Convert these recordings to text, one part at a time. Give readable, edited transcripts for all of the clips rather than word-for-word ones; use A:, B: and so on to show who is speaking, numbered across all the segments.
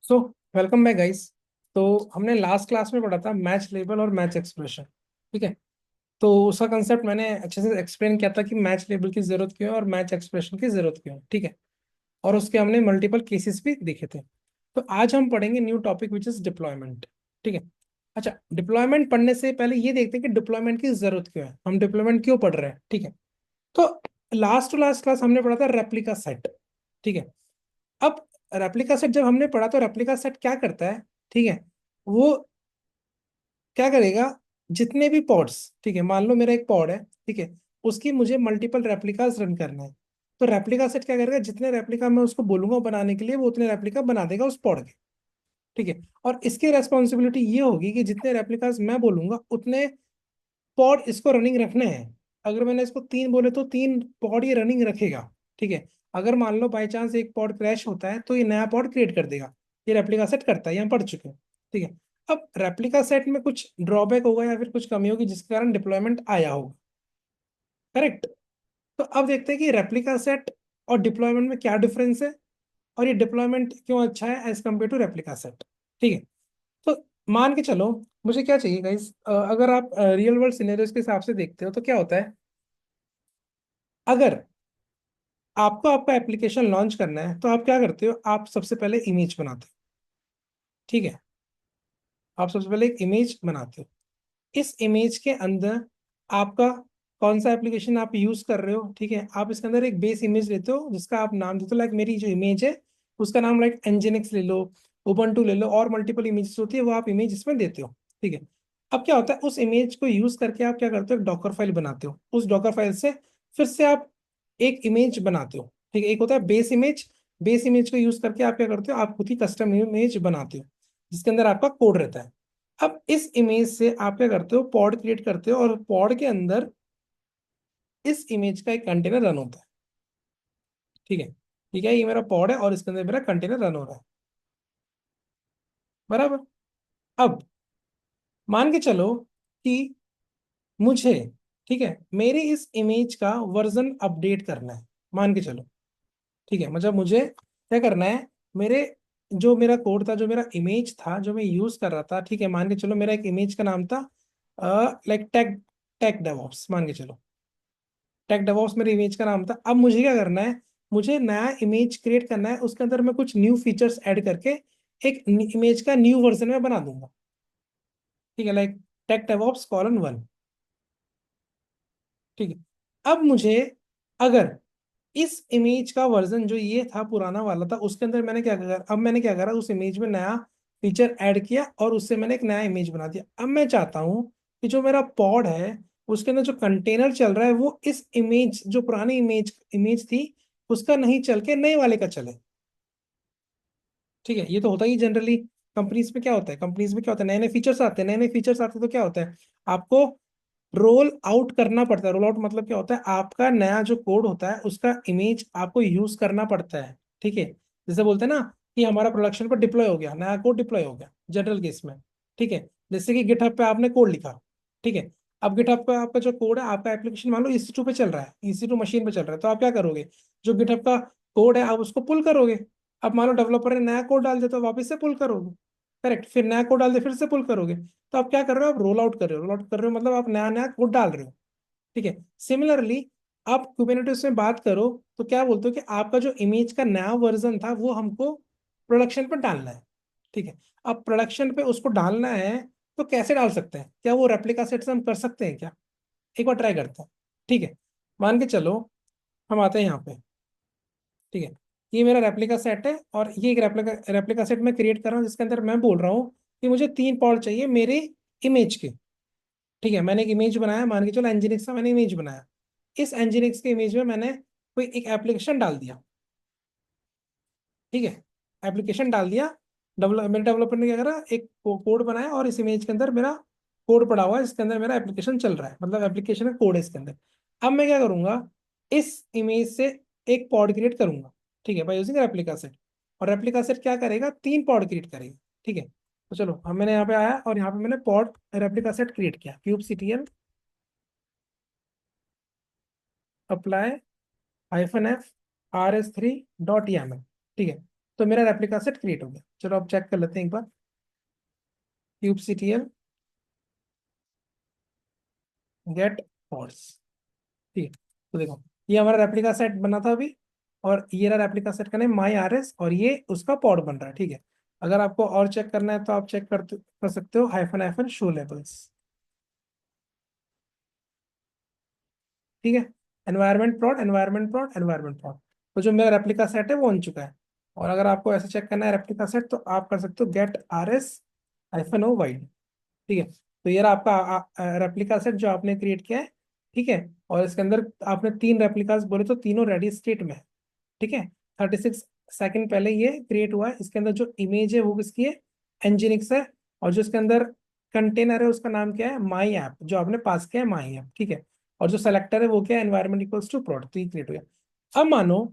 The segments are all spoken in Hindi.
A: So welcome back guys. तो हमने लास्ट क्लास में पढ़ा था मैच लेबल और मैच एक्सप्रेशन। ठीक है। तो उसका कंसेप्ट मैंने अच्छे से एक्सप्लेन किया था कि मैच लेबल की जरूरत क्यों है और मैच एक्सप्रेशन की जरूरत क्यों है। ठीक है। और उसके हमने मल्टीपल केसेस भी देखे थे। तो आज हम पढ़ेंगे new topic which is deployment. ठीक है। अच्छा, डिप्लॉयमेंट पढ़ने से पहले ये देखते हैं कि डिप्लॉयमेंट की जरूरत क्यों है, हम डिप्लॉयमेंट क्यों पढ़ रहे हैं। ठीक है। तो लास्ट टू लास्ट क्लास हमने पढ़ा था रेप्लिका सेट। ठीक है। अब रेप्लिका सेट जब हमने पढ़ा तो रेप्लिका सेट क्या करता है। ठीक है। वो क्या करेगा, जितने भी पॉड्स, ठीक है, मान लो मेरा एक पॉड है, ठीक है, उसकी मुझे मल्टीपल रेप्लिकास रन करना है। तो रेप्लिका सेट क्या करेगा, जितने रेप्लिका मैं उसको बोलूंगा बनाने के लिए वो उतने रेप्लिका बना देगा उस पॉड के। ठीक है। और इसकी रेस्पॉन्सिबिलिटी ये होगी कि जितने रेप्लिकास मैं बोलूंगा उतने पॉड इसको रनिंग रखने हैं। अगर मैंने इसको 3 बोले तो 3 पॉड ये रनिंग रखेगा। ठीक है। अगर मान लो बाई चांस एक पॉड क्रैश होता है तो ये नया पॉड क्रिएट कर देगा। ये रेप्लिका सेट करता है, ये हम पढ़ चुके हैं। ठीक है। अब रेप्लिका सेट में कुछ ड्रॉबैक होगा या फिर कुछ कमी होगी जिसके कारण डिप्लॉयमेंट आया होगा। करेक्ट। तो अब देखते हैं कि रेप्लिका सेट और डिप्लॉयमेंट में क्या डिफरेंस है और ये डिप्लॉयमेंट क्यों अच्छा है as compare to replica set. ठीक है। तो मान के चलो, मुझे क्या चाहिए गाइस, अगर आप रियल वर्ल्ड सिनेरियोज के हिसाब से देखते हो तो क्या होता है, अगर आपको आपका एप्लीकेशन लॉन्च करना है तो आप क्या करते हो, आप सबसे पहले इमेज बनाते हो। ठीक है। आप सबसे पहले एक इमेज बनाते हो। इस इमेज के अंदर आपका कौन सा एप्लीकेशन आप यूज कर रहे हो, ठीक है, आप इसके अंदर एक बेस इमेज लेते हो जिसका आप नाम देते हो। लाइक मेरी जो इमेज है उसका नाम लाइक एनजिनिक्स ले लो, उबंटू ले लो, और मल्टीपल इमेजेस होती है वो आप इमेज इसमें देते हो। ठीक है। अब क्या होता है, उस इमेज को यूज करके आप क्या करते हो, डॉकर फाइल बनाते हो। उस डॉकर फाइल से फिर से आप एक इमेज बनाते हो। ठीक है। एक होता है बेस इमेज। बेस इमेज को यूज करके आप क्या करते हो, आप खुद ही कस्टम इमेज बनाते हो जिसके अंदर आपका कोड रहता है। अब इस इमेज से आप क्या करते हो, पॉड क्रिएट करते हो और पॉड के अंदर इस इमेज का एक कंटेनर रन होता है। ठीक है। ठीक है, ये मेरा पॉड है और इसके अंदर मेरा कंटेनर रन हो रहा है। बराबर। अब मान के चलो कि मुझे, ठीक है, मेरी इस इमेज का वर्जन अपडेट करना है। मान के चलो, ठीक है, मतलब मुझे क्या करना है, मेरे जो मेरा कोड था, जो मेरा इमेज था, जो मैं यूज कर रहा था, ठीक है, मान के चलो मेरा एक इमेज का नाम था लाइक टेक टेक डेवऑप्स, मान के चलो टेक डेवऑप्स मेरे इमेज का नाम था। अब मुझे क्या करना है, मुझे नया इमेज क्रिएट करना है, उसके अंदर मैं कुछ न्यू फीचर्स ऐड करके एक इमेज का न्यू वर्जन में बना दूंगा। ठीक है, लाइक टेक डेवऑप्स कॉलन 1। ठीक है। अब मुझे, अगर इस इमेज का वर्जन जो ये था पुराना वाला था उसके अंदर मैंने क्या करा, अब मैंने क्या करा, उस इमेज में नया फीचर ऐड किया और उससे मैंने एक नया इमेज बना दिया। अब मैं चाहता हूँ कि जो मेरा पॉड है उसके अंदर जो कंटेनर चल रहा है वो इस इमेज, जो पुरानी इमेज इमेज थी, उसका नहीं चल के नए वाले का चले। ठीक है। ये तो होता ही जनरली कंपनीज में। क्या होता है, कंपनीज में क्या होता है, नए नए फीचर्स आते हैं, नए नए फीचर्स आते हैं तो क्या होता है, आपको रोल आउट करना पड़ता है। रोल आउट मतलब क्या होता है, आपका नया जो कोड होता है उसका इमेज आपको यूज करना पड़ता है। ठीक है। जैसे बोलते हैं ना कि हमारा प्रोडक्शन पर डिप्लॉय हो गया, नया कोड डिप्लॉय हो गया जनरल केस में। ठीक है। जैसे कि गिटहब पे आपने कोड लिखा। ठीक है। अब गिटहब का आपका जो कोड है, आपका एप्लीकेशन मान लो EC2 पे चल रहा है, EC2 मशीन पे चल रहा है, तो आप क्या करोगे, जो गिटहब का कोड है आप उसको पुल करोगे। अब मान लो डेवलपर ने नया कोड डाल दिया तो वापस से पुल करोगे। करेक्ट। फिर नया कोड डाल दिया फिर से पुल करोगे। तो आप क्या कर रहे हो, आप रोल आउट कर रहे हो। रोल आउट कर रहे हो मतलब आप नया नया कोड डाल रहे हो। ठीक है। सिमिलरली आप कुबरनेटिस में बात करो तो क्या बोलते हो कि आपका जो इमेज का नया वर्जन था वो हमको प्रोडक्शन पर डालना है। ठीक है। अब प्रोडक्शन पे उसको डालना है तो कैसे डाल सकते हैं, क्या वो रेप्लिका सेट से हम कर सकते हैं क्या, एक बार ट्राई करते हैं। ठीक है। मान के चलो हम आते हैं यहाँ पे। ठीक है। ये मेरा रेप्लिका सेट है और ये एक रेप्लिका रेप्लिका सेट मैं क्रिएट कर रहा हूँ जिसके अंदर मैं बोल रहा हूँ कि मुझे 3 पॉड चाहिए मेरे इमेज के। ठीक है। मैंने एक इमेज बनाया, मान के चलो एनजिनिक्स का मैंने इमेज बनाया। इस एनजिनिक्स के इमेज में मैंने कोई एक एप्लीकेशन डाल दिया। ठीक है। एप्लीकेशन डाल दिया। मेरे डेवलपर ने क्या करा, एक कोड बनाया और इस इमेज के अंदर मेरा कोड पड़ा हुआ है, इसके अंदर मेरा एप्लीकेशन चल रहा है, मतलब एप्लीकेशन का कोड है इसके अंदर। अब मैं क्या करूंगा, इस इमेज से एक पॉड क्रिएट करूंगा। ठीक है, बाय यूजिंग रेप्लिका सेट। और रेप्लिका सेट क्या करेगा, 3 पॉड क्रिएट करेगा। ठीक है। तो चलो हम, मैंने यहाँ पे आया और यहाँ पे मैंने पॉड रेप्लिका सेट क्रिएट किया, क्यूब अप्लाई -f RS3.YAML। ठीक है। तो मेरा रेप्लिका सेट क्रिएट हो गया। चलो अब चेक कर लेते हैं एक बार, kubectl गेट पॉड्स। ठीक है, तो देखो ये हमारा रेप्लिका सेट बना था अभी, और ये रहा रेप्लिका सेट का नेम माई आर एस, और ये उसका पॉड बन रहा है। ठीक है, अगर आपको और चेक करना है तो आप चेक कर सकते हो हाइफन हाइफन शो लेबल्स। ठीक है, environment plot environment plot environment plot, तो जो मेरा रेप्लिका सेट है वो बन चुका है। और अगर आपको ऐसे चेक करना है रेप्लिका सेट, तो आप कर सकते हो गेट आर एस हाइफन ओ वाइड। ठीक है, तो ये रहा आपका रेप्लिका सेट जो आपने क्रिएट किया है। ठीक है, और इसके अंदर आपने 3 रेप्लिकास बोले, तो तीनों रेडी स्टेट में है। ठीक है, 36 सेकंड पहले ये क्रिएट हुआ है। इसके अंदर जो इमेज है वो किसकी है, एनजिनिक्स है। और जो इसके अंदर कंटेनर है उसका नाम क्या है, माई ऐप, जो आपने पास किया है माई ऐप। ठीक है, और जो सेलेक्टर है वो क्या है, एनवायरमेंट इक्वल्स टू प्रोड, तो ये क्रिएट हो गया। अब मानो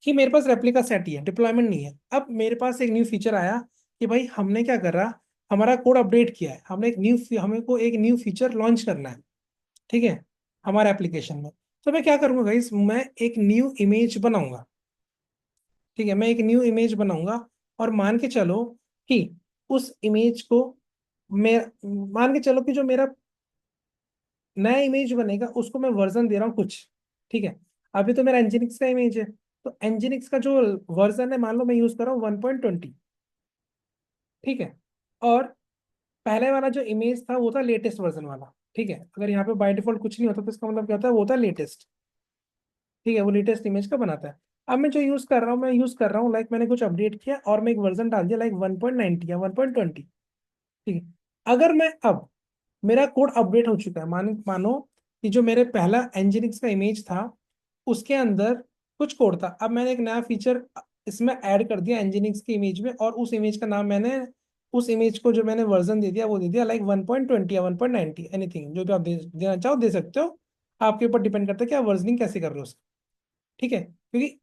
A: कि मेरे पास रेप्लिका सेट ही है, डिप्लॉयमेंट नहीं है। अब मेरे पास एक न्यू फीचर आया कि भाई हमने क्या करा, हमारा कोड अपडेट किया है, हमने एक न्यू हमें को एक न्यू फीचर लॉन्च करना है। ठीक है, हमारे एप्लीकेशन में। तो मैं क्या करूंगा गाइस, मैं एक न्यू इमेज बनाऊंगा। ठीक है, मैं एक न्यू इमेज बनाऊंगा, और मान के चलो कि उस इमेज को मैं, मान के चलो कि जो मेरा नया इमेज बनेगा उसको मैं वर्जन दे रहा हूँ कुछ। ठीक है, अभी तो मेरा एनजिनिक्स का इमेज है, तो एनजिनिक्स का जो वर्जन है मान लो मैं यूज कर रहा हूँ 1.20। ठीक है, और पहले वाला जो इमेज था वो था लेटेस्ट वर्जन वाला। ठीक है, अगर यहाँ पे बाय डिफॉल्ट कुछ नहीं होता तो इसका मतलब क्या होता है, वो था लेटेस्ट। ठीक है, वो लेटेस्ट इमेज का बनाता है। अब मैं जो यूज कर रहा हूँ, मैं यूज कर रहा हूँ लाइक मैंने कुछ अपडेट किया और मैं एक वर्जन डाल दिया लाइक 1.90 या 1.20। ठीक है, अगर मैं अब, मेरा कोड अपडेट हो चुका है, मानो कि जो मेरे पहला एनजिनिक्स का इमेज था उसके अंदर कुछ कोड था, अब मैंने एक नया फीचर इसमें ऐड कर दिया एनजिनिक्स की इमेज में, और उस इमेज का नाम मैंने, उस इमेज को जो मैंने वर्जन दे दिया वो दे दिया लाइक 1.20 या 1.90, एनीथिंग जो भी आप देना चाहो दे सकते हो। आपके ऊपर डिपेंड करता है कि आप वर्जनिंग कैसे कर रहे हो। ठीक है, क्योंकि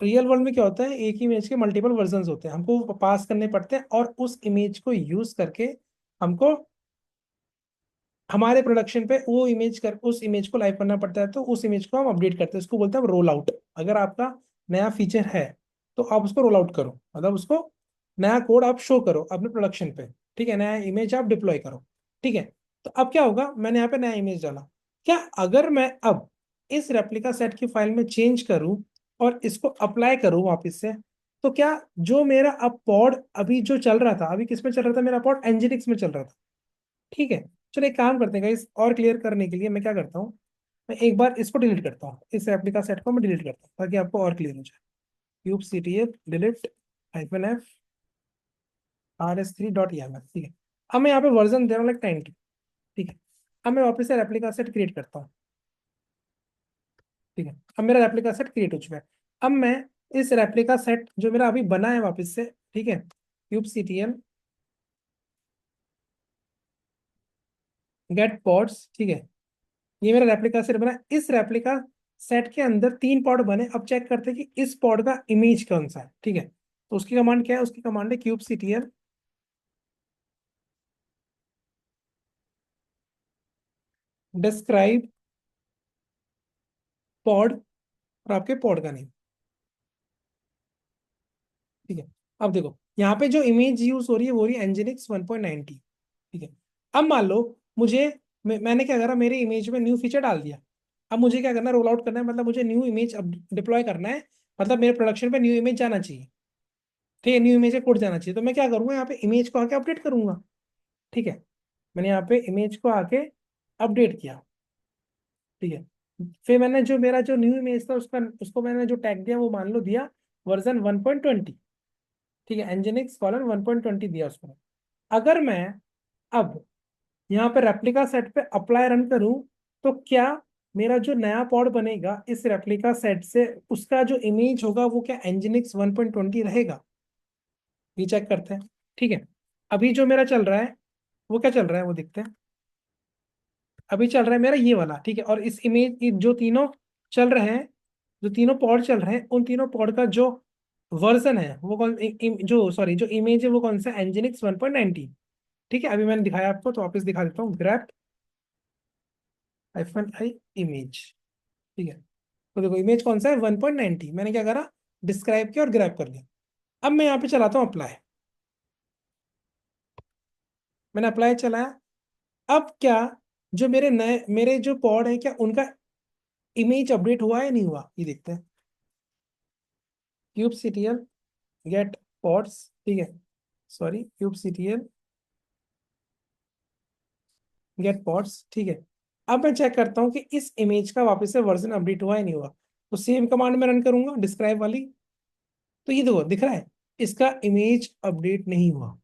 A: रियल वर्ल्ड में क्या होता है, एक ही इमेज के मल्टीपल वर्जन्स होते हैं, हमको पास करने पड़ते हैं, और उस इमेज को यूज करके हमको हमारे प्रोडक्शन पे वो इमेज कर उस इमेज को लाइव करना पड़ता है। तो उस इमेज को हम अपडेट करते हैं, उसको बोलते हैं रोल आउट। अगर आपका नया फीचर है तो आप उसको रोल आउट करो, मतलब उसको नया कोड आप शो करो अपने प्रोडक्शन पे। ठीक है, नया इमेज आप डिप्लॉय करो। ठीक है, तो अब क्या होगा, मैंने यहाँ पे नया इमेज डाला, क्या अगर मैं अब इस रेप्लिका सेट की फाइल में चेंज करूं और इसको अप्लाई करूं वापस से, तो क्या जो मेरा अब पॉड अभी जो चल रहा था, अभी किस में चल रहा था, मेरा पॉड एनजिनिक्स में चल रहा था। ठीक है, चलो एक काम करते हैं गाइस, और क्लियर करने के लिए मैं क्या करता हूँ, मैं एक बार इसको डिलीट करता हूँ, इस रेप्लिका सेट को मैं डिलीट करता हूँ ताकि आपको और क्लियर हो जाए। Kube C T F delete hyphen F RS3.yaml। ठीक है, अब मैं यहाँ पे वर्जन दे रहा हूँ लाइक 90। ठीक है, अब मैं वापस से रेप्लिका सेट क्रिएट करता हूँ। ठीक है, अब मेरा रेप्लिका सेट क्रिएट हो चुका है। अब मैं इस रेप्लिका सेट जो मेरा अभी बना है वापस से, ठीक है, kube C T L get pods. ठीक है, ये मेरा रेप्लिका सेट बना, इस रेप्लिका सेट के अंदर 3 पॉड बने। अब चेक करते हैं कि इस पॉड का इमेज कौन सा है। ठीक है, तो उसकी कमांड क्या है, उसकी कमांड है kubectl डिस्क्राइब पॉड, और आपके पॉड का नेम। ठीक है, अब देखो यहाँ पे जो इमेज यूज हो रही है वो रही है nginx 1.90। ठीक है, अब मान लो मुझे, मैंने क्या करा, मेरे इमेज में न्यू फीचर डाल दिया। अब मुझे क्या करना है, रोल आउट करना है, मतलब मुझे न्यू इमेज अब डिप्लॉय करना है, मतलब मेरे प्रोडक्शन पे न्यू इमेज जाना चाहिए। ठीक है, न्यू इमेज का कोड जाना चाहिए, तो मैं क्या करूंगा, यहाँ पे इमेज को आके अपडेट करूंगा। ठीक है, मैंने यहाँ पे इमेज को आके अपडेट किया। ठीक है, फिर मैंने जो मेरा जो न्यू इमेज था उसका, उसको मैंने जो टैग दिया वो मान लो दिया वर्जन 1.20। ठीक है, एनजिनिक्स कॉलन 1.20 दिया उसको। अगर मैं अब यहाँ पे रेप्लिका सेट पे अप्लाई रन करूं, तो क्या मेरा जो नया पॉड बनेगा इस रेप्लिका सेट से, उसका जो इमेज होगा वो क्या एनजिनिक्स 1.20 रहेगा, ये चेक करते हैं। ठीक है, अभी जो मेरा चल रहा है वो क्या चल रहा है वो देखते हैं। अभी चल रहा है मेरा ये वाला। ठीक है, और इस इमेज जो तीनों चल रहे हैं, जो तीनों पॉड चल रहे हैं, उन तीनों पॉड का जो वर्जन है वो कौन, जो सॉरी जो इमेज है वो कौन सा, एनजिनिक्स 1.90। ठीक है, अभी मैंने दिखाया आपको तो वापस दिखा देता हूँ, ग्रैप आईफन आई इमेज। ठीक है, तो देखो इमेज कौन सा है, 1.90। मैंने क्या करा, डिस्क्राइब किया और ग्रैब कर लिया। अब मैं यहाँ पे चलाता हूँ अप्लाई। मैंने अप्लाई चलाया। अब क्या, जो मेरे जो पॉड है, क्या उनका इमेज अपडेट हुआ है नहीं हुआ, ये देखते हैं। क्यूब सीटीएल गेट पॉड्स, ठीक है, sorry kube CTL get pods, ठीक है। अब मैं चेक करता हूँ कि इस इमेज का वापस से वर्जन अपडेट हुआ है नहीं हुआ। तो सेम कमांड में रन करूंगा, डिस्क्राइब वाली। तो ये देखो दिख रहा है, इसका इमेज अपडेट नहीं हुआ।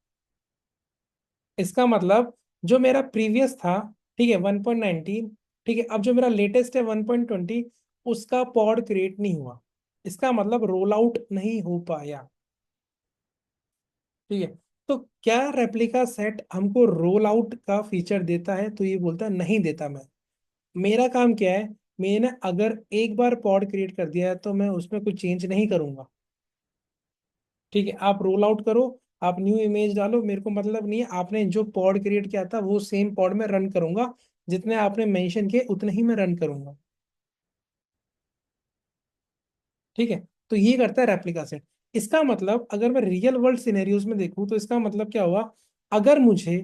A: इसका मतलब जो मेरा प्रीवियस था, ठीक है, 1.19, ठीक है, अब जो मेरा लेटेस्ट है 1.20, उसका पॉड क्रिएट नहीं हुआ। इसका मतलब रोल आउट नहीं हो पाया। ठीक है। तो क्या रेप्लिका सेट हमको रोल आउट का फीचर देता है? तो ये बोलता है नहीं देता। मेरा काम क्या है, मैंने अगर एक बार पॉड क्रिएट कर दिया है तो मैं उसमें कुछ चेंज नहीं करूंगा। ठीक है, आप रोल आउट करो, आप न्यू इमेज डालो, मेरे को मतलब नहीं है। आपने जो पॉड क्रिएट किया था वो सेम पॉड में रन करूंगा, जितने आपने मेंशन किए उतने ही मैं रन करूंगा। ठीक है। तो ये करता है रेप्लिका सेट। इसका मतलब अगर मैं रियल वर्ल्ड सिनेरियोज में देखूं तो इसका मतलब क्या हुआ, अगर मुझे,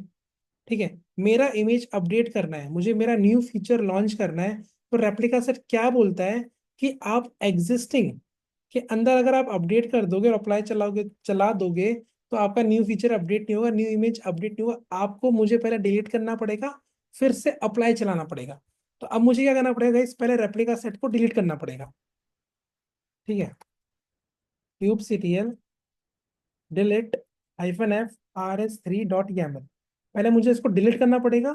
A: ठीक है, मेरा इमेज अपडेट करना है, मुझे मेरा न्यू फीचर लॉन्च करना है, तो रेप्लिका सेट क्या बोलता है कि आप एग्जिस्टिंग के अंदर अगर आप अपडेट कर दोगे और अप्लाई चला दोगे, तो आपका न्यू फीचर अपडेट नहीं होगा, न्यू इमेज अपडेट नहीं होगा। आपको मुझे पहले डिलीट करना पड़ेगा, फिर से अप्लाई चलाना पड़ेगा। तो अब मुझे क्या करना पड़ेगा, इस पहले रेप्लिका सेट को डिलीट करना पड़ेगा। ठीक है, cube CTL delete -f rs3.yaml, पहले मुझे इसको डिलीट करना पड़ेगा।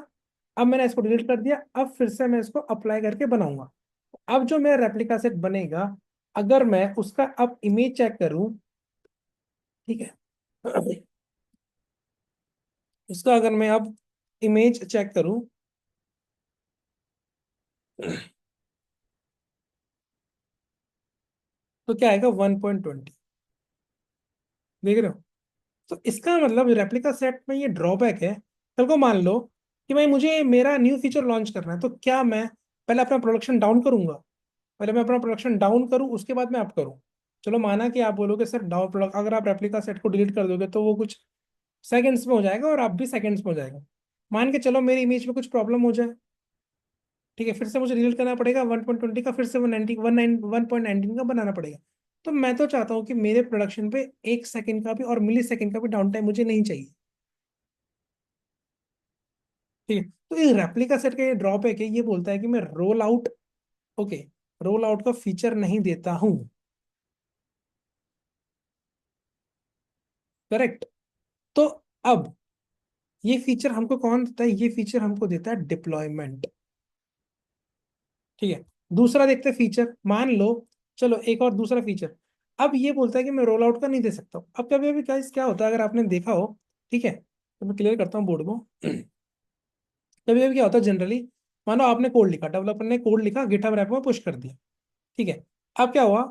A: अब मैंने इसको डिलीट कर दिया, अब फिर से मैं इसको अप्लाई करके बनाऊंगा। अब जो मेरा रेप्लिका सेट बनेगा, अगर मैं उसका अब इमेज चेक करूं, ठीक है, उसका अगर मैं अब इमेज चेक करूं, तो क्या आएगा, 1.20। देख रहे हो? तो इसका मतलब रेप्लिका सेट में ये ड्रॉबैक है। कल को मान लो कि भाई मुझे मेरा न्यू फीचर लॉन्च करना है, तो क्या मैं पहले अपना प्रोडक्शन डाउन करूंगा? पहले मैं अपना प्रोडक्शन डाउन करूं, उसके बाद मैं अप करूं। चलो माना कि आप बोलोगे सर डाउन प्रोडक्ट, अगर आप रेप्लिका सेट को डिलीट कर दोगे तो वो कुछ सेकंड्स में हो जाएगा और आप भी सेकंड्स में हो जाएगा। मान के चलो मेरी इमेज में कुछ प्रॉब्लम हो जाए, ठीक है, फिर से मुझे डिलीट करना पड़ेगा 1.20 का, फिर से 1.19 का बनाना पड़ेगा। तो मैं तो चाहता हूँ कि मेरे प्रोडक्शन पे 1 सेकंड का भी और मिली सेकंड का भी डाउन टाइम मुझे नहीं चाहिए। ठीक है। तो इस रेप्लिका सेट का ये ड्रॉबैक है, ये बोलता है कि मैं roll out, okay, roll out का फीचर नहीं देता हूं। करेक्ट। तो अब ये फीचर हमको कौन देता है? ये फीचर हमको देता है डिप्लॉयमेंट। ठीक है। दूसरा देखते हैं फीचर, मान लो, चलो एक और दूसरा फीचर। अब ये बोलता है कि मैं रोल आउट का नहीं दे सकता हूँ। अब कभी कभी क्या होता है, अगर आपने देखा हो, ठीक है, तो मैं क्लियर करता हूँ बोर्ड को। कभी कभी क्या होता है जनरली, मानो आपने कोड लिखा, डेवलपर ने कोड लिखा, गिटहब रेपो में पुश कर दिया, ठीक है। अब क्या हुआ,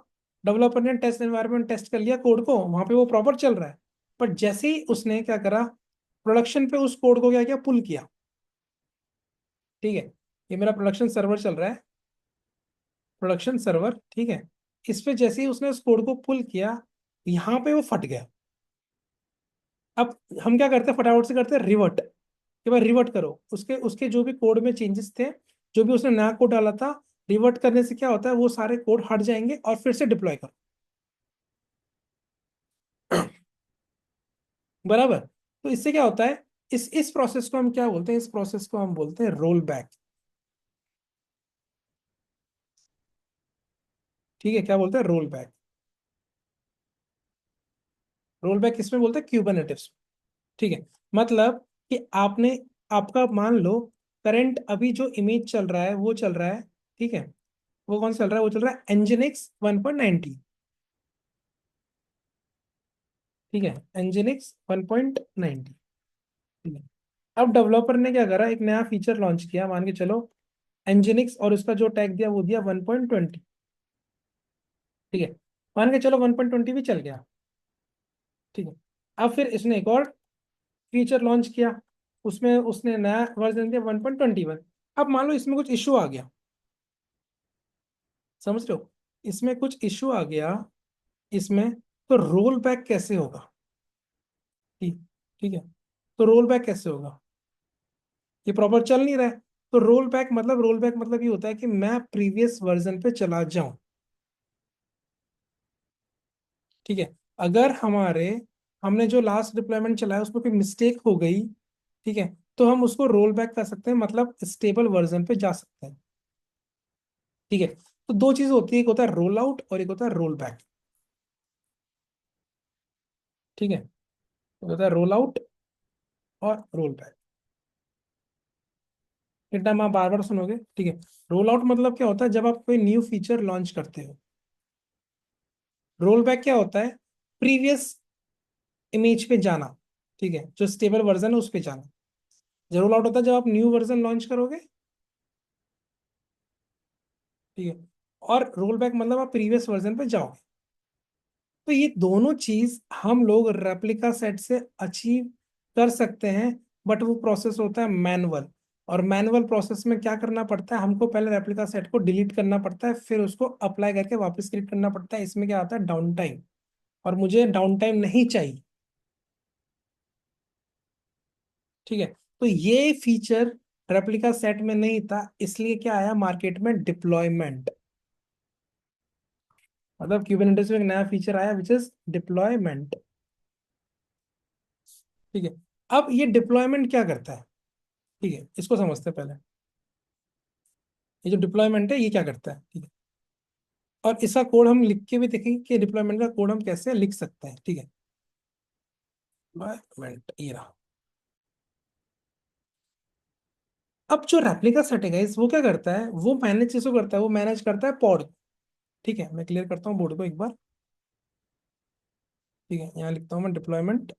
A: डेवलपर ने टेस्ट एनवायरनमेंट टेस्ट कर लिया कोड को, वहां पे वो प्रॉपर चल रहा है। बट जैसे ही उसने क्या करा, प्रोडक्शन पे उस कोड को क्या किया, पुल किया। ठीक है, ये मेरा प्रोडक्शन सर्वर चल रहा है, प्रोडक्शन सर्वर, ठीक है। इस पे जैसे ही उसने उस कोड को पुल किया, यहाँ पे वो फट गया। अब हम क्या करते हैं, फटाफट से करते हैं रिवर्ट, कि भाई रिवर्ट करो, उसके उसके जो भी कोड में चेंजेस थे, जो भी उसने नया कोड डाला था, रिवर्ट करने से क्या होता है, वो सारे कोड हट जाएंगे और फिर से डिप्लॉय करो। बराबर। तो इससे क्या होता है, इस प्रोसेस को हम क्या बोलते हैं, इस प्रोसेस को हम बोलते हैं रोल बैक। ठीक है, क्या बोलते हैं, रोल बैक। रोल बैक किसमें बोलते हैं, क्यूबरनेटिव्स। ठीक है। मतलब कि आपने, आपका मान लो करंट अभी जो इमेज चल रहा है वो चल रहा है, ठीक है, वो कौन सा चल रहा है, वो चल रहा है एनजिनिक्स 1.19। ठीक है, एनजिनिक्स 1.19। ठीक है। अब डेवलपर ने क्या करा, एक नया फीचर लॉन्च किया, मान के चलो एनजिनिक्स, और उसका जो टैग दिया वो दिया 1.20। ठीक है, मान के चलो 1.20 भी चल गया। ठीक है। अब फिर इसने एक और फीचर लॉन्च किया, उसमें उसने नया वर्जन दिया 1.21। अब मान लो इसमें कुछ इशू आ गया, समझ रहे हो, इसमें कुछ इशू आ गया इसमें, तो रोल बैक कैसे होगा? ठीक ठीक है। तो रोल बैक कैसे होगा? ये प्रॉपर चल नहीं रहा है। तो रोल बैक मतलब ये होता है कि मैं प्रीवियस वर्जन पे चला जाऊं। ठीक है। अगर हमने जो लास्ट डिप्लॉयमेंट चलाया उसमें कोई मिस्टेक हो गई, ठीक है, तो हम उसको रोल बैक कर सकते हैं, मतलब स्टेबल वर्जन पे जा सकते हैं। ठीक है। तो दो चीज होती है, एक होता है रोल आउट और एक होता है रोल बैक। ठीक है। एक होता है रोल आउट और रोल बैक। इतना आप बार बार सुनोगे, ठीक है। रोल आउट मतलब क्या होता है? जब आप कोई न्यू फीचर लॉन्च करते हो। रोल बैक क्या होता है? प्रीवियस इमेज पे जाना। ठीक है, जो स्टेबल वर्जन है उस पे जाना। जो रोल आउट होता है जब आप न्यू वर्जन लॉन्च करोगे। ठीक है। और रोल बैक मतलब आप प्रीवियस वर्जन पे जाओगे। तो ये दोनों चीज हम लोग रेप्लिका सेट से अचीव कर सकते हैं। बट वो प्रोसेस होता है मैनुअल। और मैनुअल प्रोसेस में क्या करना पड़ता है? हमको पहले रेप्लिका सेट को डिलीट करना पड़ता है, फिर उसको अप्लाई करके वापस क्रिएट करना पड़ता है। इसमें क्या आता है? Down time. और मुझे डाउन टाइम नहीं चाहिए। ठीक है। तो ये फीचर रेप्लिका सेट में नहीं था, इसलिए क्या आया मार्केट में? डिप्लॉयमेंट। मतलब क्यूबरनेटिस में एक नया फीचर आया विच इज डिप्लॉयमेंट। ठीक है। अब ये डिप्लॉयमेंट क्या करता है? ठीक है, इसको समझते हैं पहले। ये जो डिप्लॉयमेंट है ये क्या करता है? ठीक है। और इसका कोड हम लिख के भी देखेंगे कि डिप्लॉयमेंट का कोड हम कैसे लिख सकते हैं। ठीक है। डिप्लॉयमेंट ये रहा। अब जो रेप्लिका सेट है guys, वो क्या करता है? वो मैनेज चीजों करता है, वो मैनेज करता है पॉड। ठीक है, मैं क्लियर करता हूँ बोर्ड को एक बार। ठीक है, यहाँ लिखता हूँ मैं डिप्लॉयमेंट।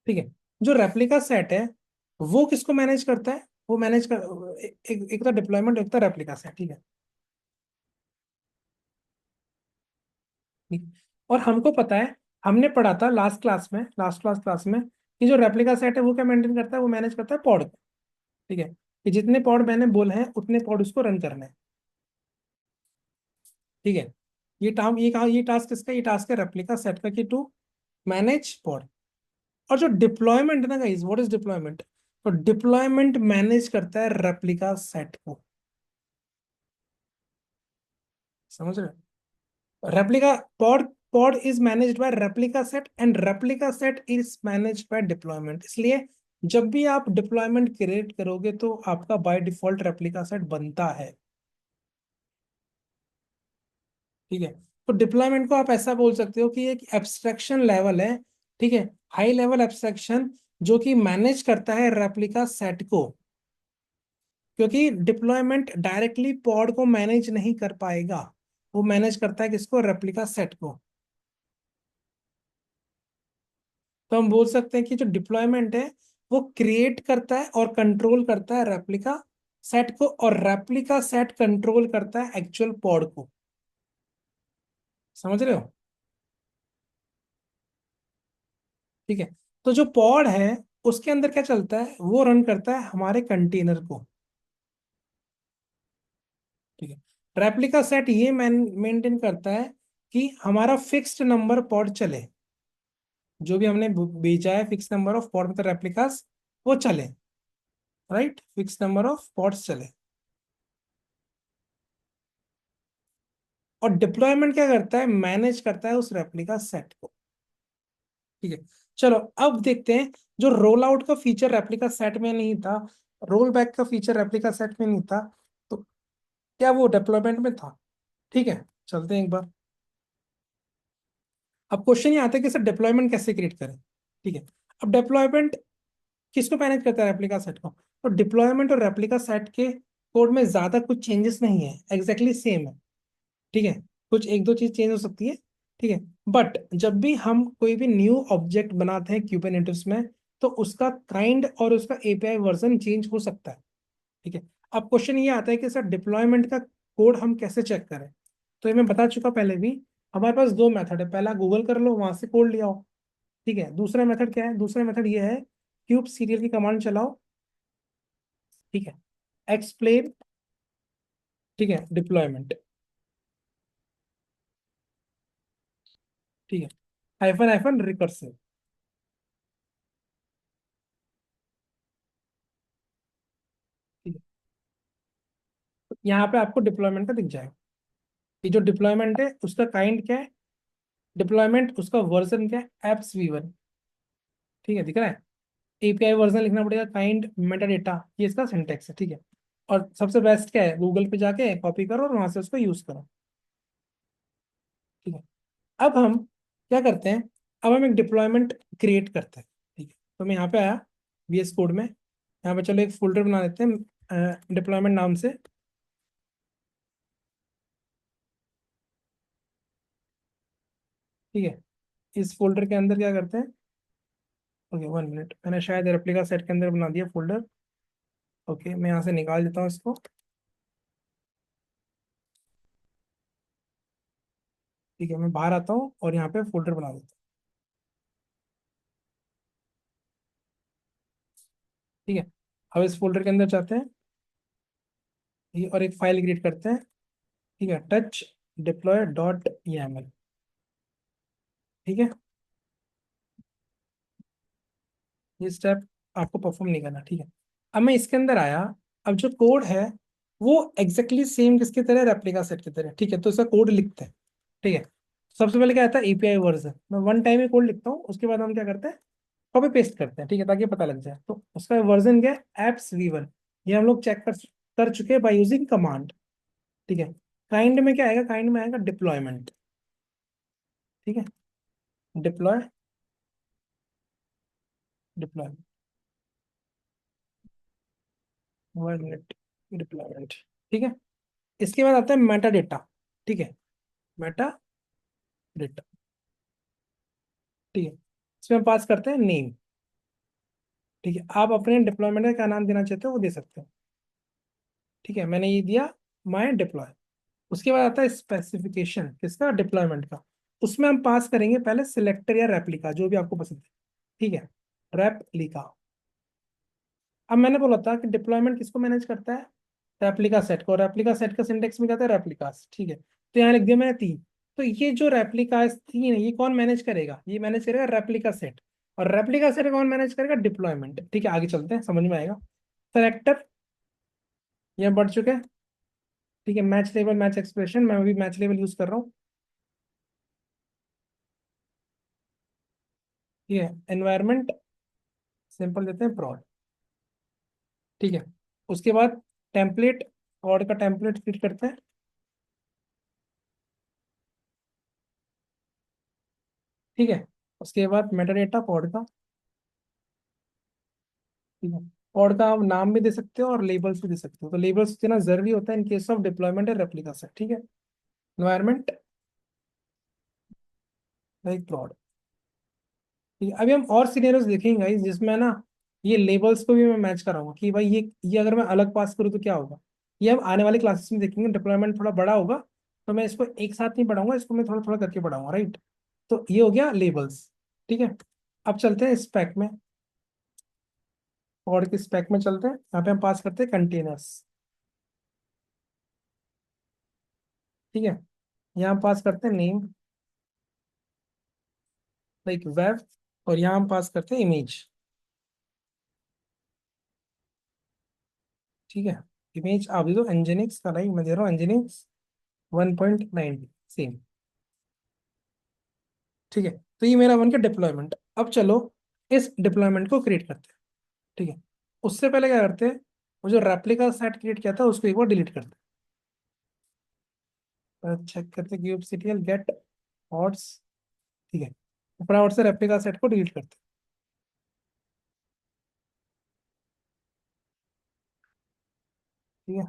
A: ठीक है। जो रेप्लिका सेट है वो किसको मैनेज करता है? वो मैनेज कर एक तो डिप्लॉयमेंट, एक तो रेप्लिका सेट। ठीक है। ठीक है। और हमको पता है, हमने पढ़ा था लास्ट क्लास में कि जो रेप्लिका सेट है वो क्या मेंटेन करता है? वो मैनेज करता है पॉड को। ठीक है। कि जितने पॉड मैंने बोले हैं उतने पॉड उसको रन करने हैं। ठीक है। ये टास्क किसका? ये टास्क है रेप्लिका सेट का, कि टू मैनेज पॉड। और जो डिप्लॉयमेंट है ना गाइस, व्हाट इज डिप्लॉयमेंट? तो डिप्लॉयमेंट मैनेज करता है रेप्लिका सेट को। समझ रहे हो? Replica pod pod is managed by replica set and replica set is managed by deployment. इसलिए जब भी आप डिप्लॉयमेंट क्रिएट करोगे तो आपका बाय डिफॉल्ट रेप्लिका सेट बनता है। ठीक है। तो डिप्लॉयमेंट को आप ऐसा बोल सकते हो कि एक एब्स्ट्रैक्शन लेवल है। ठीक है। हाई लेवल एब्स्ट्रैक्शन जो कि मैनेज करता है रेप्लिका सेट को। क्योंकि डिप्लॉयमेंट डायरेक्टली पॉड को मैनेज नहीं कर पाएगा। वो मैनेज करता है किसको? रेप्लिका सेट को। तो हम बोल सकते हैं कि जो डिप्लॉयमेंट है वो क्रिएट करता है और कंट्रोल करता है रेप्लिका सेट को, और रेप्लिका सेट कंट्रोल करता है एक्चुअल पॉड को। समझ रहे हो? ठीक है। तो जो पॉड है उसके अंदर क्या चलता है? वो रन करता है हमारे कंटेनर को। ठीक है। रेप्लिका सेट ये मेंटेन करता है कि हमारा फिक्स्ड नंबर पॉड चले। जो भी हमने भेजा है फिक्स नंबर ऑफ पॉड मतलब रेप्लिकास, वो चले। Right, fix number of pods चले। और डिप्लॉयमेंट क्या करता है? मैनेज करता है उस रेप्लिका सेट को। ठीक है। चलो अब देखते हैं। जो रोल आउट का फीचर रेप्लिका सेट में नहीं था, रोल बैक का फीचर रेप्लिका सेट में नहीं था, तो क्या वो डिप्लॉयमेंट में था? ठीक है, चलते हैं एक बार। अब क्वेश्चन ये आता है कि सर डिप्लॉयमेंट कैसे क्रिएट करें? ठीक है। अब डिप्लॉयमेंट किसको मैनेज करता है? रेप्लिका सेट को। तो डिप्लॉयमेंट और रेप्लिका सेट के कोड में ज्यादा कुछ चेंजेस नहीं है, एग्जैक्टली सेम है। ठीक है। कुछ एक दो चीज चेंज हो सकती है। ठीक है। बट जब भी हम कोई भी न्यू ऑब्जेक्ट बनाते हैं क्यूबरनेटिस में, तो उसका काइंड और उसका एपीआई वर्जन चेंज हो सकता है। ठीक है। अब क्वेश्चन ये आता है कि सर डिप्लॉयमेंट का कोड हम कैसे चेक करें? तो ये मैं बता चुका पहले भी। हमारे पास दो मेथड है, पहला गूगल कर लो, वहां से कोड ले आओ। ठीक है। दूसरा मेथड क्या है? दूसरा मेथड ये है, क्यूब सीरियल की कमांड चलाओ। ठीक है। एक्सप्लेन, ठीक है, डिप्लॉयमेंट, ठीक है, हाइफन हाइफन रिकर्सिव, ठीक है। तो यहाँ पे आपको डिप्लॉयमेंट का दिख जाएगा। ये जो डिप्लॉयमेंट है उसका काइंड क्या है, डिप्लॉयमेंट उसका वर्जन क्या है, एप्स वी1, ठीक है, दिख रहा है। एपीआई वर्जन लिखना पड़ेगा, काइंड मेटा डेटा, ये इसका सिंटेक्स है, ठीक है। और सबसे बेस्ट क्या है, गूगल पे जाके कॉपी करो और वहां से उसको यूज करो, ठीक है। अब हम क्या करते हैं, अब हम एक डिप्लॉयमेंट क्रिएट करते हैं, ठीक है। तो मैं यहाँ पे आया VS कोड में, यहाँ पे चलो एक फोल्डर बना देते हैं डिप्लॉयमेंट नाम से, ठीक है। इस फोल्डर के अंदर क्या करते हैं, ओके 1 मिनट, मैंने शायद रेप्लिका सेट के अंदर बना दिया फोल्डर। ओके, मैं यहाँ से निकाल देता हूँ इसको, ठीक है। मैं बाहर आता हूँ और यहाँ पे फोल्डर बना देता हूँ, ठीक है। अब इस फोल्डर के अंदर जाते हैं, और एक फाइल क्रिएट करते हैं, ठीक है, टच deploy.yaml, ठीक है। ये स्टेप आपको परफॉर्म नहीं करना, ठीक है। अब मैं इसके अंदर आया, अब जो कोड है वो एग्जैक्टली सेम किसकी तरह, रेप्लिका सेट की तरह, ठीक है। तो इसका कोड लिखते हैं, ठीक है। सबसे पहले क्या आता है, एपीआई वर्जन, मैं वन टाइम ही कोड लिखता हूँ, उसके बाद हम क्या करते हैं, कॉपी पेस्ट करते हैं, ठीक है, ताकि पता लग जाए। तो उसका वर्जन क्या है, एप्स वी1, ये हम लोग चेक कर चुके हैं बाय यूजिंग कमांड, ठीक है। काइंड में क्या आएगा, काइंड में आएगा डिप्लॉयमेंट, ठीक है, डिप्लॉय, डिप्लॉयमेंट, 1 मिनट, डिप्लॉयमेंट, ठीक है। इसके बाद आता है मेटा डेटा, ठीक है, मेटा डेटा, ठीक है। इसमें हम पास करते हैं नेम, ठीक है। आप अपने डिप्लॉयमेंट का क्या नाम देना चाहते हो वो दे सकते हो, ठीक है। मैंने ये दिया माय डिप्लॉय। उसके बाद आता है स्पेसिफिकेशन किसका, डिप्लॉयमेंट का। उसमें हम पास करेंगे पहले सिलेक्टर या रेप्लिका, जो भी आपको पसंद है, ठीक है, रेप्लिका। अब मैंने बोला था कि डिप्लॉयमेंट किसको मैनेज करता है, रेप्लिका सेट को। रेप्लिका सेट का सिंटेक्स में कहता है रेप्लिकास, ठीक है। तो यहाँ लिख दिया मैंने 3। तो ये जो रेप्लिकास 3 है, ये कौन मैनेज करेगा, ये मैनेज करेगा रेप्लिका सेट। और रेप्लिका सेट कौन मैनेज करेगा, डिप्लॉयमेंट, ठीक है। आगे चलते हैं, समझ में आएगा। सेलेक्टर ये बढ़ चुके हैं, ठीक है। मैच लेवल, मैच एक्सप्रेशन, मैं अभी मैच लेवल यूज कर रहा हूँ, ठीक है। एनवायरमेंट सिंपल देते हैं प्रॉड, ठीक है। उसके बाद टेम्पलेट, प्रॉड का टेम्पलेट फिट करते हैं, ठीक है। उसके बाद मेटा डेटा प्रॉड का, ठीक है। प्रॉड का आप नाम भी दे सकते हो और लेबल्स भी दे सकते हो, तो लेबल्स इतना जरूरी होता है इन केस ऑफ डिप्लॉयमेंट है रेप्लिका से, ठीक है। एनवायरमेंट लाइक प्रॉड, ठीक है। अभी हम और सिनेरियोस देखेंगे guys, जिसमें ना ये लेबल्स को भी मैं मैच कराऊंगा कि भाई ये अगर मैं अलग पास करूँ तो क्या होगा। ये हम आने वाले क्लासेस में देखेंगे, डिप्लॉयमेंट थोड़ा बड़ा होगा, तो मैं इसको एक साथ नहीं पढ़ाऊंगा, इसको मैं थोड़ा थोड़ा करके पढ़ाऊंगा, राइट। तो ये हो गया लेबल्स, ठीक है। अब चलते हैं स्पेक में, और के स्पेक में चलते हैं। यहाँ पे हम पास करते हैं कंटेनर्स, ठीक है। यहाँ पास करते हैं नेम लाइक वेब, और यहाँ हम पास करते हैं इमेज, ठीक है। इमेज आप दे दो एनजेनिक्स का, लाइक मैं दे रहा हूँ एनजेनिक्स 1.9 सेम, ठीक है। तो ये मेरा बन गया डिप्लॉयमेंट। अब चलो इस डिप्लॉयमेंट को क्रिएट करते हैं, ठीक है। उससे पहले क्या करते हैं, वो जो रेप्लिका सेट क्रिएट किया था उसको एक बार डिलीट करते हैं, चेक करते हैं kubectl गेट हॉट्स, ठीक है। फटाफट से रेप्लिका सेट को डिलीट करते हैं, ठीक है।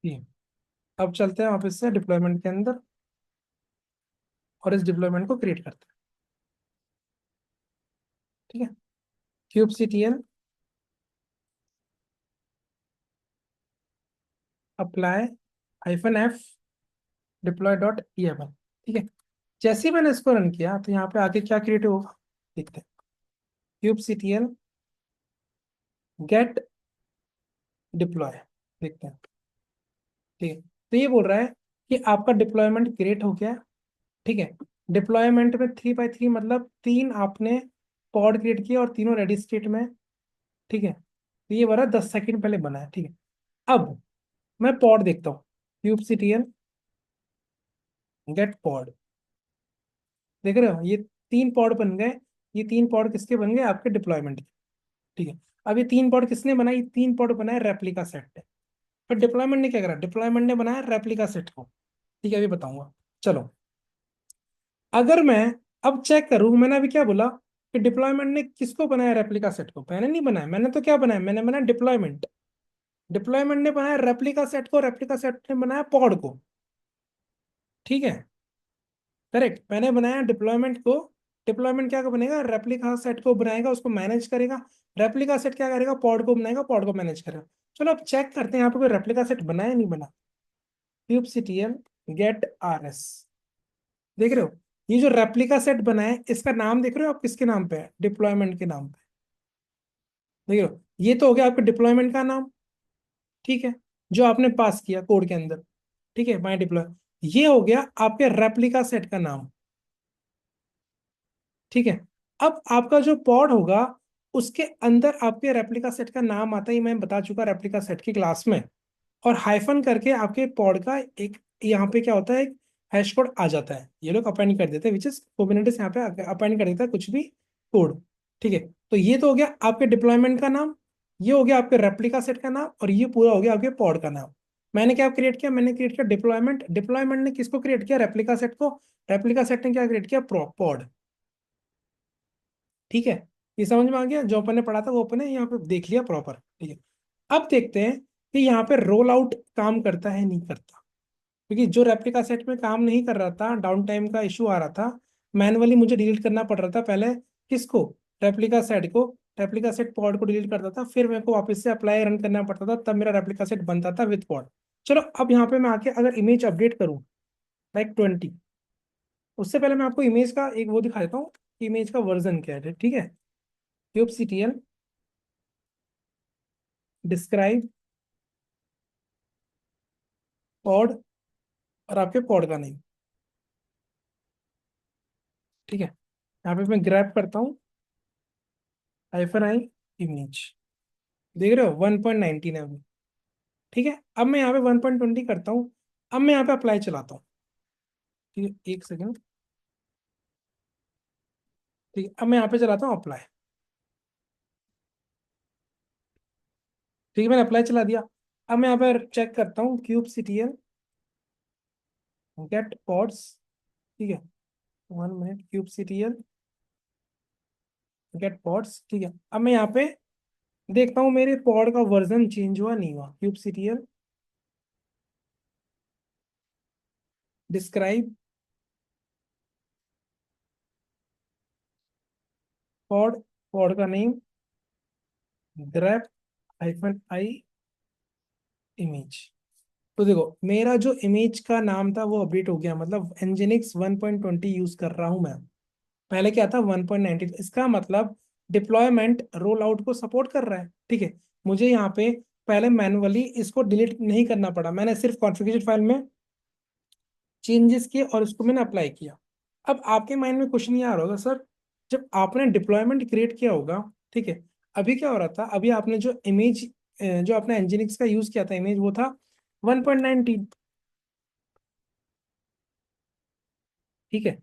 A: ठीक है। अब चलते हैं वापस से डिप्लॉयमेंट के अंदर, और इस डिप्लॉयमेंट को क्रिएट करते हैं, ठीक है। kubectl apply -f, deploy dot EML. ठीक है, जैसे ही मैंने इसको रन किया तो यहाँ पे आगे क्या क्रिएट होगा देखते हैं। kubectl गेट डिप्लॉय, देखते हैं। ठीक है, तो ये बोल रहा है कि आपका डिप्लॉयमेंट क्रिएट हो गया। ठीक है, डिप्लॉयमेंट में 3 by 3 मतलब 3 आपने पॉड क्रिएट किया और तीनों रेडी स्टेट में। ठीक है, तो ये वाला 10 सेकंड पहले बना है। ठीक है, अब मैं पॉड देखता हूँ, kubectl गेट पॉड, देख रहे हो ये 3 पॉड बन गए। ये 3 पॉड किसके बन गए, आपके डिप्लॉयमेंट के। ठीक है, अब ये 3 पॉड किसने बनाई, 3 पॉड बनाए रेप्लिका सेट पे। पर डिप्लॉयमेंट ने क्या करा, डिप्लॉयमेंट ने बनाया रेप्लिका सेट को। ठीक है, अभी बताऊंगा। चलो, अगर मैं अब चेक करूं, मैंने अभी क्या बोला कि डिप्लॉयमेंट ने किसको बनाया, रेप्लिका सेट को। मैंने नहीं बनाया, मैंने तो क्या बनाया, मैंने बनाया डिप्लॉयमेंट। डिप्लॉयमेंट ने बनाया रेप्लिका सेट को, रेप्लिका सेट ने बनाया पॉड को। ठीक है, करेक्ट, मैंने बनाया डिप्लॉयमेंट को। डिप्लॉयमेंट क्या बनेगा, रेप्लिका सेट को बनाएगा, उसको मैनेज करेगा। रेप्लिका सेट क्या करेगा, पॉड को बनाएगा, पॉड को मैनेज करेगा। चलो अब चेक करते हैं यहाँ पे कोई रेप्लिका सेट बना है नहीं बना। kubectl गेट आरएस, देख रहे हो ये जो रेप्लिका सेट बना है इसका नाम देख रहे हो आप, किसके नाम पे है, डिप्लॉयमेंट के नाम पे। देख रहे हो, ये तो हो गया आपके डिप्लॉयमेंट का नाम। ठीक है, जो आपने पास किया कोड के अंदर। ठीक है, माई डिप्लॉय, ये हो गया आपके रेप्लिका सेट का नाम। ठीक है, अब आपका जो पॉड होगा उसके अंदर आपके रेप्लिका सेट का नाम आता है, ये मैं बता चुका रेप्लिका सेट की क्लास में। और हाइफन करके आपके पॉड का एक यहाँ पे क्या होता है, एक हैश कोड आ जाता है, ये लोग अपेंड कर देते हैं, विच इज कुबरनेटिस यहाँ पे अपेंड कर देता है कुछ भी कोड। ठीक है, तो ये तो हो गया आपके डिप्लॉयमेंट का नाम, ये हो गया आपके रेप्लिका सेट का नाम, और ये पूरा हो गया आपके पॉड का नाम। मैंने क्या क्रिएट किया, मैंने क्रिएट किया डिप्लॉयमेंट। डिप्लॉयमेंट ने किसको क्रिएट किया, रेप्लिका सेट को। रेप्लिका सेट ने क्या क्रिएट किया, पॉड। ठीक है, ये समझ में आ गया, जो अपन ने पढ़ा था वो अपन ने यहाँ पे देख लिया प्रॉपर। ठीक है, अब देखते हैं कि यहाँ पे रोल आउट काम करता है नहीं करता। क्योंकि जो रेप्लिका सेट में काम नहीं कर रहा था, डाउन टाइम का इशू आ रहा था, मैनुअली मुझे डिलीट करना पड़ रहा था पहले। किसको, रेप्लिका सेट को। रेप्लिका सेट पॉड को डिलीट करता था, फिर मेरे को वापस से अप्लाई रन करना पड़ता था, तब मेरा रेप्लिका सेट बनता था विद पॉड। चलो अब यहाँ पे मैं आके अगर इमेज अपडेट करूँ लाइक 20, उससे पहले मैं आपको इमेज का एक वो दिखा देता हूँ, इमेज का वर्जन क्या है। ठीक है, kubectl डिस्क्राइब पॉड, और आपके पॉड का नेम। ठीक है, यहाँ पे मैं ग्रैब करता हूँ हाइफन आई इमेज, देख रहे हो 1.19 है अभी। ठीक है, अब मैं यहाँ पे 1.20 करता हूँ। अब मैं यहाँ पे अप्लाई चलाता हूँ। ठीक है, एक सेकेंड। ठीक है, अब मैं यहाँ पे चलाता हूँ अप्लाई। ठीक है, मैंने अप्लाई चला दिया। अब मैं यहाँ पे चेक करता हूँ kubectl गेट पॉड्स। ठीक है, 1 मिनट, kubectl गेट पॉड्स। ठीक है, अब मैं यहाँ पे देखता हूँ मेरे पॉड का वर्जन चेंज हुआ नहीं हुआ। kubectl डिस्क्राइब पॉड, पॉड का name grab hyphen I image. तो देखो मेरा जो इमेज का नाम था वो अपडेट हो गया, मतलब Nginx 1.20 यूज कर रहा हूं मैं। पहले क्या था 1.19, इसका मतलब डिप्लॉयमेंट रोल आउट को सपोर्ट कर रहा है। ठीक है, मुझे यहाँ पे पहले मैनुअली इसको डिलीट नहीं करना पड़ा, मैंने सिर्फ कॉन्फ़िगरेशन फाइल में चेंजेस किए और उसको मैंने अप्लाई किया। अब आपके माइंड में क्वेश्चन ये आ रहा होगा, सर जब आपने डिप्लॉयमेंट क्रिएट किया होगा, ठीक है, अभी क्या हो रहा था, अभी आपने जो इमेज, जो आपने Nginx का यूज किया था इमेज, वो था 1.19। ठीक है,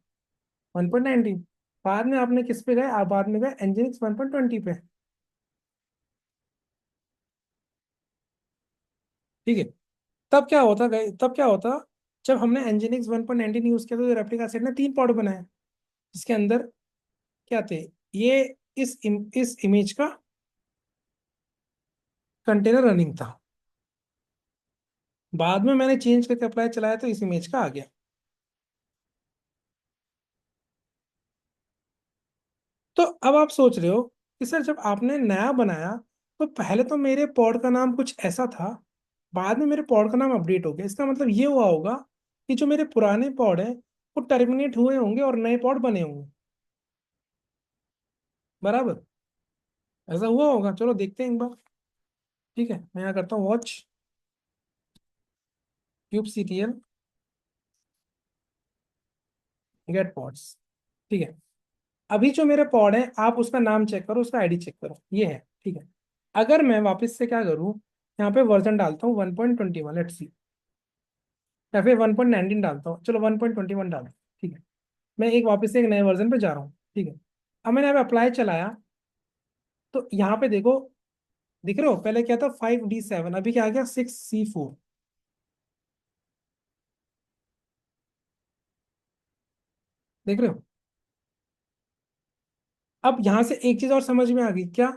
A: 1.19, बाद में आपने किस पे गए, आप बाद में गए Nginx 1.20 पे। ठीक है, तब क्या होता गए, तब क्या होता, जब हमने Nginx 1.19 यूज किया तो रेप्लिका सेट ने 3 पॉड बनाए, जिसके अंदर क्या थे, ये इस इमेज का कंटेनर रनिंग था। बाद में मैंने चेंज करके अप्लाई चलाया तो इस इमेज का आ गया। तो अब आप सोच रहे हो कि सर जब आपने नया बनाया तो पहले तो मेरे पॉड का नाम कुछ ऐसा था, बाद में मेरे पॉड का नाम अपडेट हो गया, इसका मतलब ये हुआ होगा कि जो मेरे पुराने पॉड है वो टर्मिनेट हुए होंगे और नए पॉड बने होंगे। बराबर, ऐसा हुआ होगा, चलो देखते हैं एक बार। ठीक है, मैं यहाँ करता हूँ watch kube CTL get pods. ठीक है, अभी जो मेरे पॉड है आप उसका नाम चेक करो, उसका आईडी चेक करो, ये है। ठीक है, अगर मैं वापस से क्या करूँ, यहाँ पे वर्जन डालता हूँ 1.21, लेट्स सी, या फिर 1.19 डालता हूँ, चलो 1.21 डालता हूँ। ठीक है, मैं एक वापस से एक नए वर्जन पे जा रहा हूँ। ठीक है, अब मैंने यहाँ पे अप्लाई चलाया, तो यहाँ पे देखो, दिख रहे हो, पहले क्या था 5D7, अभी क्या आ गया 6C4। देख रहे हो, अब यहाँ से एक चीज और समझ में आ गई क्या,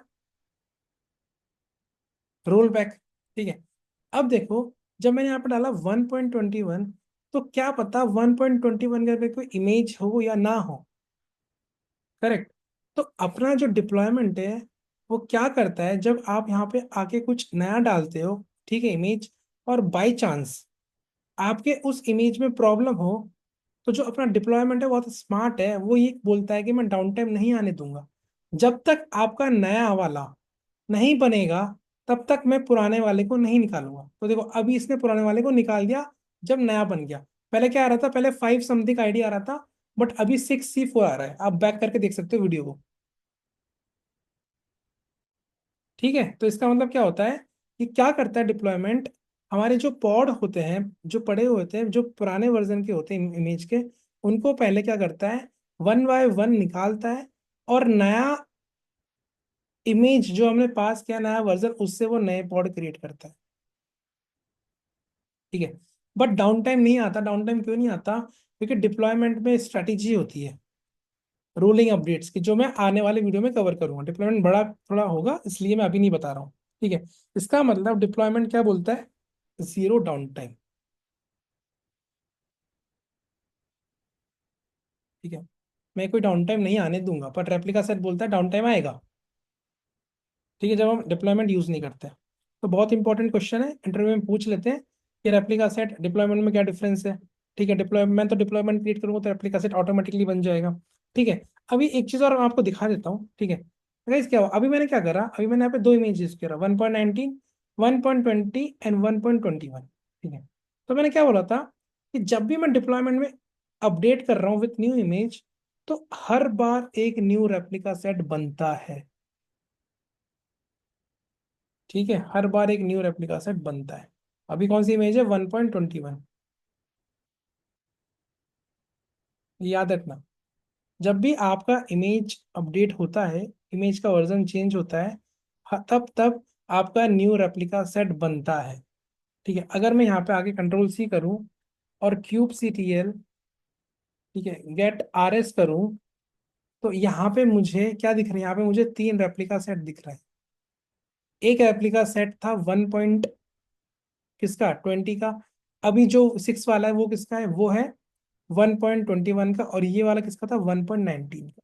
A: रोल बैक। ठीक है, अब देखो, जब मैंने यहाँ पे डाला 1.21, तो क्या पता 1.21 का पे कोई इमेज हो या ना हो। करेक्ट, तो अपना जो डिप्लॉयमेंट है वो क्या करता है, जब आप यहाँ पे आके कुछ नया डालते हो, ठीक है, इमेज, और बाय चांस आपके उस इमेज में प्रॉब्लम हो, तो जो अपना डिप्लॉयमेंट है बहुत स्मार्ट है, वो ये बोलता है कि मैं डाउन टाइम नहीं आने दूंगा। जब तक आपका नया वाला नहीं बनेगा, तब तक मैं पुराने वाले को नहीं निकालूंगा। तो देखो, अभी इसने पुराने वाले को निकाल दिया जब नया बन गया। पहले क्या आ रहा था, पहले 5 समथिंग आईडी आ रहा था, बट अभी 6C4 आ रहा है, आप बैक करके देख सकते हो वीडियो को। ठीक है, तो इसका मतलब क्या होता है कि क्या करता है डिप्लॉयमेंट, हमारे जो पॉड होते हैं, जो पड़े हुए होते हैं, जो पुराने वर्जन के होते हैं इमेज के, उनको पहले क्या करता है, वन बाय वन निकालता है, और नया इमेज जो हमने पास किया, नया वर्जन, उससे वो नए पॉड क्रिएट करता है। ठीक है, बट डाउन टाइम नहीं आता। डाउन टाइम क्यों नहीं आता, क्योंकि डिप्लॉयमेंट में स्ट्रैटेजी होती है रोलिंग अपडेट्स की, जो मैं आने वाले वीडियो में कवर करूंगा। डिप्लॉयमेंट बड़ा थोड़ा होगा, इसलिए मैं अभी नहीं बता रहा हूँ। ठीक है, इसका मतलब डिप्लॉयमेंट क्या बोलता है, जीरो डाउन टाइम। ठीक है, मैं कोई डाउन टाइम नहीं आने दूंगा, पर रेप्लिका सेट बोलता है डाउन टाइम आएगा। ठीक है, जब हम डिप्लॉयमेंट यूज नहीं करते। तो बहुत इंपॉर्टेंट क्वेश्चन है, इंटरव्यू में पूछ लेते हैं कि रेप्लिका सेट डिप्लॉयमेंट में क्या डिफरेंस है। ठीक है, डिप्लॉयमेंट, मैं तो डिप्लॉयमेंट क्रिएट करूंगा तो रेप्लिका सेट ऑटोमेटिकली बन जाएगा। ठीक है, अभी एक चीज और मैं आपको दिखा देता हूँ। ठीक है गाइस, क्या हुआ, अभी मैंने क्या करा, अभी मैंने यहाँ पे दो इमेज यूज करा, 1.19, 1.20 एंड 1.21। ठीक है, तो मैंने क्या बोला था कि जब भी मैं डिप्लॉयमेंट में अपडेट कर रहा हूँ विथ न्यू इमेज, तो हर बार एक न्यू रेप्लिका सेट बनता है। ठीक है, हर बार एक न्यू रेप्लिका सेट बनता है। अभी कौन सी इमेज है, 1.21, याद रखना। जब भी आपका इमेज अपडेट होता है, इमेज का वर्जन चेंज होता है, तब तब आपका न्यू रेप्लिका सेट बनता है। ठीक है, अगर मैं यहाँ पे आगे कंट्रोल C करूँ और क्यूब CTL, ठीक है, गेट RS करूँ, तो यहाँ पे मुझे क्या दिख रहा है, यहाँ पे मुझे तीन रेप्लिका सेट दिख रहे हैं। एक रेप्लिका सेट था 1 किसका, 20 का। अभी जो 6 वाला है वो किसका है, वो है 1.21 का, और ये वाला किसका था, 1.19 का।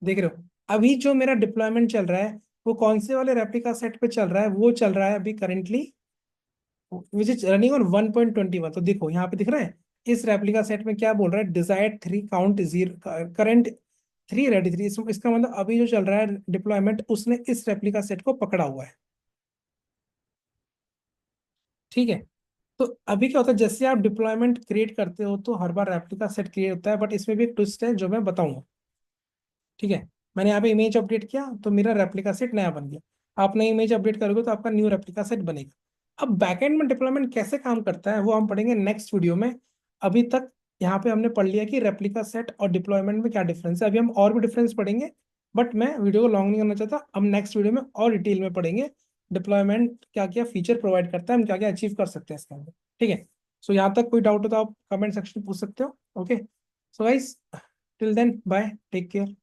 A: देख रहे हो, अभी जो मेरा डिप्लॉयमेंट चल रहा है वो कौन से वाले रेप्लिका सेट पे चल रहा है, वो चल रहा है अभी currently which is running on 1.21। तो देखो यहाँ पे दिख रहा है, इस रेप्लिका सेट में क्या बोल रहा है, डिजायर्ड 3 काउंट 0, करंट 3 रेडी 3। इसका मतलब अभी जो चल रहा है डिप्लॉयमेंट, उसने इस रेप्लिका सेट को पकड़ा हुआ है। ठीक है, तो अभी क्या होता है, जैसे आप डिप्लॉयमेंट क्रिएट करते हो तो हर बार रेप्लिका सेट क्रिएट होता है, बट इसमें भी एक ट्विस्ट है जो मैं बताऊंगा। ठीक है, मैंने यहाँ पे इमेज अपडेट किया तो मेरा रेप्लिका सेट नया बन गया। आप नई इमेज अपडेट करोगे तो आपका न्यू रेप्लिका सेट बनेगा। अब बैकएंड में डिप्लॉयमेंट कैसे काम करता है वो हम पढ़ेंगे नेक्स्ट वीडियो में। अभी तक यहाँ पे हमने पढ़ लिया कि रेप्लिका सेट और डिप्लॉयमेंट में क्या डिफरेंस है। अभी हम और भी डिफरेंस पढ़ेंगे, बट मैं वीडियो को लॉन्ग नहीं करना चाहता। हम नेक्स्ट वीडियो में और डिटेल में पढ़ेंगे डिप्लॉयमेंट क्या क्या फीचर प्रोवाइड करता है, हम क्या क्या अचीव कर सकते हैं इसके अंदर। ठीक है, सो यहाँ तक कोई डाउट हो तो आप कमेंट सेक्शन में पूछ सकते हो। Okay, so guys, till then bye, take care.